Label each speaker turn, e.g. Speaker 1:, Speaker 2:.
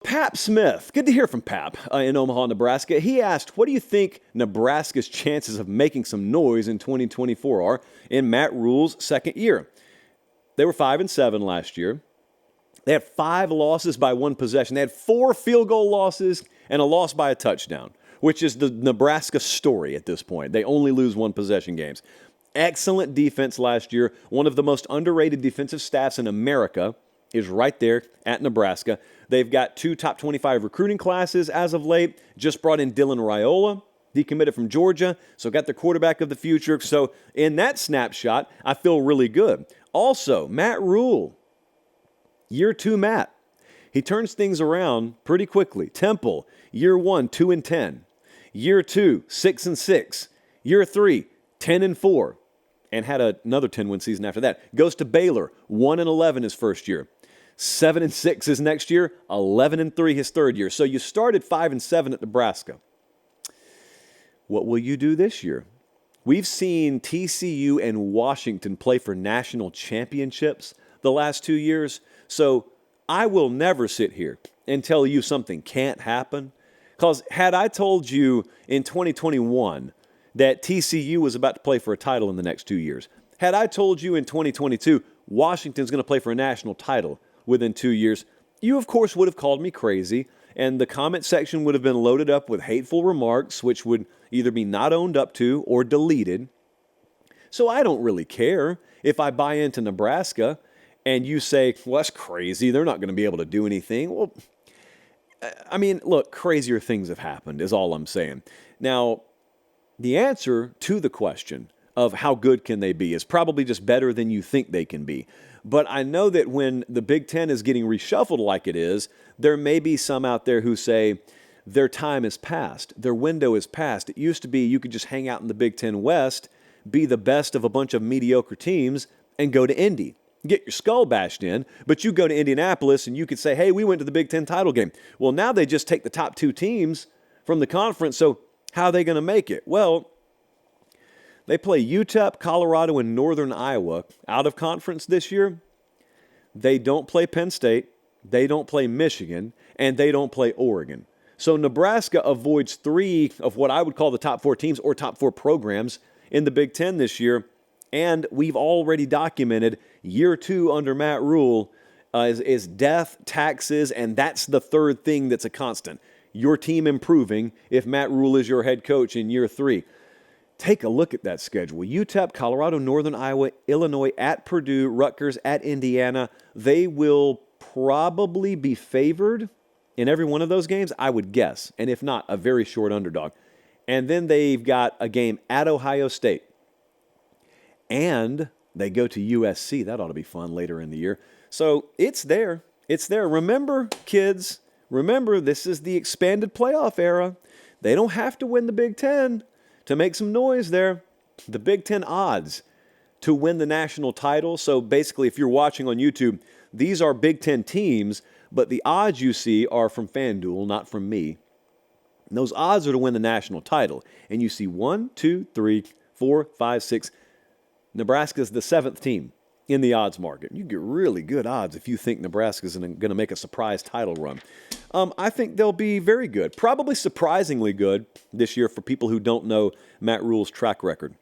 Speaker 1: Pap Smith, good to hear from Pap in Omaha, Nebraska. He asked, what do you think Nebraska's chances of making some noise in 2024 are in Matt Rhule's second year? They were 5-7 last year. They had 5 losses by 1 possession. They had 4 field goal losses and a loss by a touchdown, which is the Nebraska story at this point. They only lose 1 possession games. Excellent defense last year. One of the most underrated defensive staffs in America is right there at Nebraska. They've got 2 top 25 recruiting classes as of late. Just brought in Dylan Rhule, decommitted from Georgia, so got the quarterback of the future. So in that snapshot, I feel really good. Also, Matt Rhule, year 2 Matt. He turns things around pretty quickly. Temple, year 1, 2-10. Year 2, 6-6. Year 3, 10-4. And had another 10-win season after that. Goes to Baylor, 1-11 his first year. 7-6 his next year, 11-3 his third year. So you started 5-7 at Nebraska. What will you do this year? We've seen TCU and Washington play for national championships the last 2 years. So I will never sit here and tell you something can't happen. Because had I told you in 2021 that TCU was about to play for a title in the next 2 years, had I told you in 2022 Washington's going to play for a national title within 2 years, you, of course, would have called me crazy, and the comment section would have been loaded up with hateful remarks, which would either be not owned up to or deleted. So I don't really care if I buy into Nebraska and you say, well, that's crazy. They're not going to be able to do anything. Well, I mean, look, crazier things have happened is all I'm saying. Now, the answer to the question of how good can they be is probably just better than you think they can be. But I know that when the Big Ten is getting reshuffled like it is, there may be some out there who say their time is past, their window is past. It used to be you could just hang out in the Big Ten West, be the best of a bunch of mediocre teams, and go to Indy. Get your skull bashed in, but you go to Indianapolis and you could say, hey, we went to the Big Ten title game. Well, now they just take the top 2 teams from the conference, so how are they going to make it? Well, they play UTEP, Colorado, and Northern Iowa out of conference this year. They don't play Penn State, they don't play Michigan, and they don't play Oregon. So Nebraska avoids 3 of what I would call the top 4 teams or top 4 programs in the Big Ten this year. And we've already documented year 2 under Matt Rhule is death, taxes, and that's the third thing that's a constant. Your team improving if Matt Rhule is your head coach in year 3. Take a look at that schedule. UTEP, Colorado, Northern Iowa, Illinois, at Purdue, Rutgers, at Indiana. They will probably be favored in every one of those games, I would guess. And if not, a very short underdog. And then they've got a game at Ohio State. And they go to USC. That ought to be fun later in the year. So it's there. It's there. Remember, kids, this is the expanded playoff era. They don't have to win the Big Ten to make some noise there. The Big Ten odds to win the national title. So basically, if you're watching on YouTube, these are Big Ten teams, but the odds you see are from FanDuel, not from me. And those odds are to win the national title. And you see 1, 2, 3, 4, 5, 6. Nebraska's the 7th team in the odds market. You get really good odds if you think Nebraska's going to make a surprise title run. I think they'll be very good, probably surprisingly good this year for people who don't know Matt Rhule's track record.